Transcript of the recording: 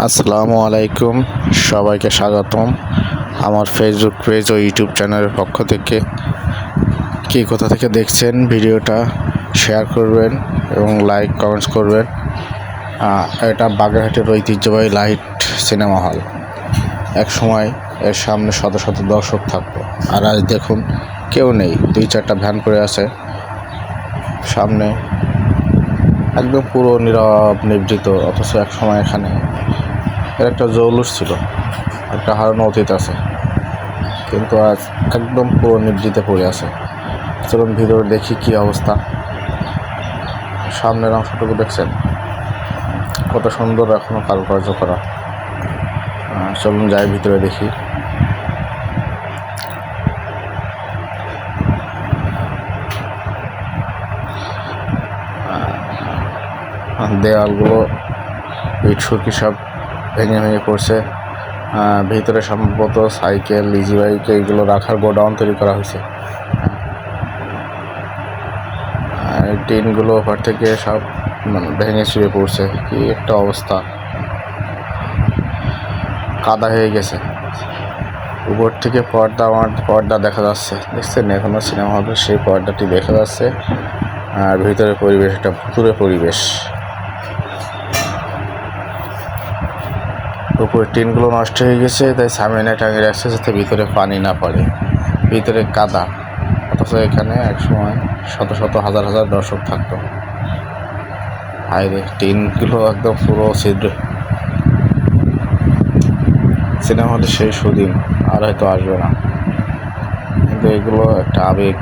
আসসালামু আলাইকুম, সবাইকে স্বাগতম আমার ফেসবুক পেজ ও ইউটিউব চ্যানেলের পক্ষ থেকে। কে কোথা থেকে দেখছেন ভিডিওটা শেয়ার করবেন এবং লাইক কমেন্টস করবেন। এটা বাগেরহাটের ঐতিহ্যবাহী লাইট সিনেমা হল। এক সময় এর সামনে শত শত দর্শক থাকতো, আর আজ দেখুন কেউ নেই। 2-4টা ভ্যান করে আছে সামনে, একদম পুরো নীরব নিভৃত। অথচ এক সময় এখানে এর একটা জৌলুস ছিল, একটা হারানো অতীত আছে, কিন্তু আজ একদম পুরো নিভৃতে পড়ে আছে। চলুন ভিতরে দেখি কি অবস্থা। সামনের অংশটুকু দেখছেন কত সুন্দর, এখনো কারুকার্য করা। চলুন যাই ভিতরে দেখি। দেওয়ালগুলো ইট সুরকি সব ভেঙে ভেঙে পড়ছে। ভিতরে সম্ভবত সাইকেল, ইজি বাইক এইগুলো রাখার গোডাউন তৈরি করা হয়েছে। টিনগুলো ওপর থেকে সব ভেঙে ছিঁড়ে পড়ছে। কি একটা অবস্থা, কাদা হয়ে গেছে। উপর থেকে পর্দা দেখা যাচ্ছে, দেখছেন? এখনো সিনেমা হলের সেই পর্দাটি দেখা যাচ্ছে। আর ভিতরে পরিবেশ একটা ভুতুরে পরিবেশ। উপরে টিনগুলো নষ্ট হয়ে গেছে, তাই সামনে টাঙিয়ে রাখছে যাতে ভিতরে পানি না পড়ে। ভিতরে কাদা, অথচ এখানে একসময় শত শত হাজার হাজার দর্শক থাকতো। হায়রে, টিনগুলো একদম পুরো ছিদ্র। সিনেমা হলে সেই সুদিন আর হয়তো আসবে না, কিন্তু এগুলো একটা আবেগ।